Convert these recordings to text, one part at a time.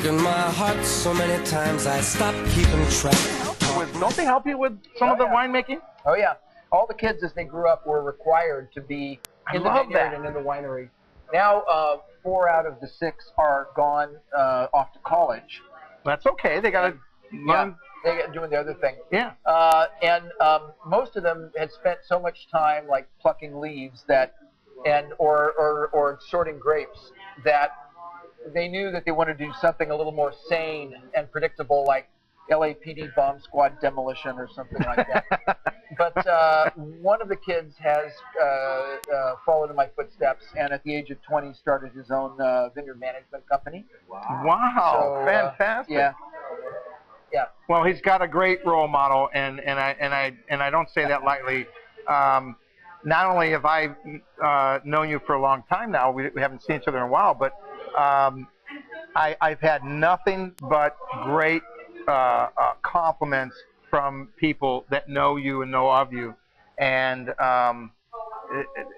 broken my heart so many times I stopped keeping track. Don't they help you with some of the winemaking? Oh yeah. All the kids as they grew up were required to be in the vineyard and in the winery. Now 4 out of the 6 are gone off to college. That's okay. They got to learn. Yeah, they got doing the other thing. Yeah. And most of them had spent so much time like plucking leaves that, or sorting grapes, that they knew that they wanted to do something a little more sane and predictable, like LAPD bomb squad demolition or something like that. But one of the kids has followed in my footsteps, and at the age of 20 started his own vineyard management company. Wow, So, fantastic. Yeah. Yeah. Well, he's got a great role model, and I don't say that lightly. Not only have I known you for a long time now, we haven't seen each other in a while, but I've had nothing but great compliments from people that know you and know of you, and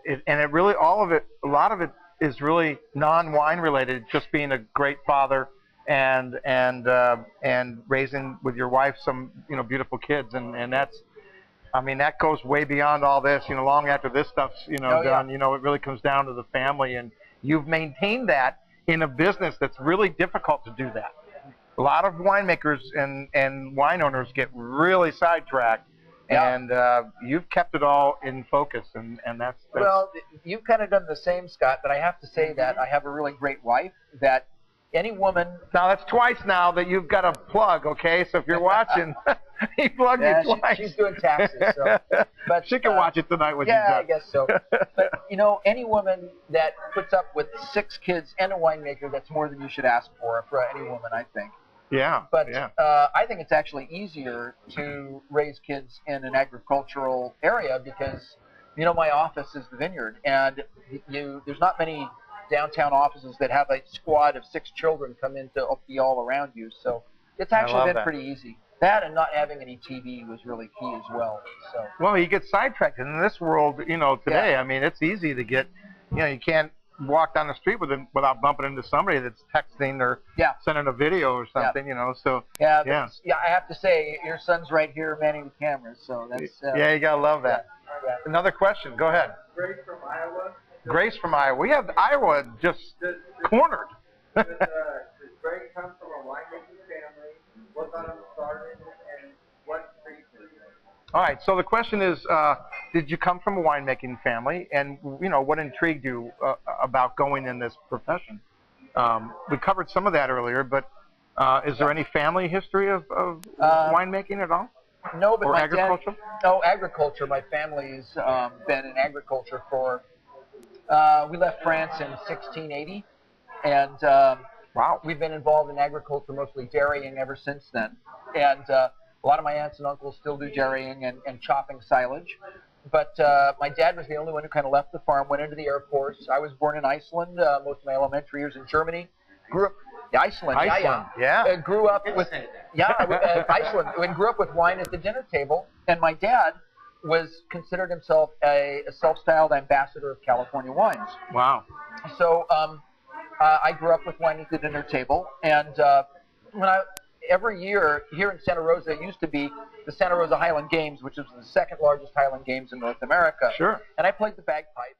it really, a lot of it is really non-wine related, just being a great father and raising with your wife some beautiful kids, and that's, I mean, that goes way beyond all this. Long after this stuff's done, it really comes down to the family, and you've maintained that in a business that's really difficult to do that. A lot of winemakers and wine owners get really sidetracked, and you've kept it all in focus, and that's well, you've kind of done the same, Scott. But I have to say that I have a really great wife. That any woman. Now that's twice now that you've got a plug. Okay, so if you're watching, he plugged you twice. She's doing taxes, so. But she can watch it tonight when she's done. Yeah, I guess so. But any woman that puts up with 6 kids and a winemaker, that's more than you should ask for any woman, I think. Yeah. But I think it's actually easier to raise kids in an agricultural area because, my office is the vineyard, and there's not many downtown offices that have a squad of 6 children come in to be all around you. So it's actually been pretty easy. That and not having any TV was really key as well. So. Well, you get sidetracked in this world, today. I mean, it's easy to get, you can't walk down the street without bumping into somebody that's texting or sending a video or something, So I have to say, your son's right here manning the cameras, so that's you gotta love that. Yeah. Another question. Go ahead. Grace from Iowa. Grace from Iowa. We have Iowa just cornered. Does Greg come from a winemaking family? What got him started, and what treats him? All right. So the question is, did you come from a winemaking family, and what intrigued you about going in this profession? We covered some of that earlier, but is there any family history of winemaking at all? No, but my agriculture? Agriculture. My family's been in agriculture for. We left France in 1680, and we've been involved in agriculture, mostly dairying, ever since then. And a lot of my aunts and uncles still do dairying and chopping silage. But my dad was the only one who kind of left the farm, went into the Air Force. I was born in Iceland, most of my elementary years in Germany. Grew up Iceland. Grew up with Iceland. And grew up with wine at the dinner table, and my dad considered himself a self-styled ambassador of California wines. Wow. So I grew up with wine at the dinner table, and every year here in Santa Rosa, it used to be the Santa Rosa Highland Games, which is the 2nd largest Highland Games in North America. Sure. And I played the bagpipes.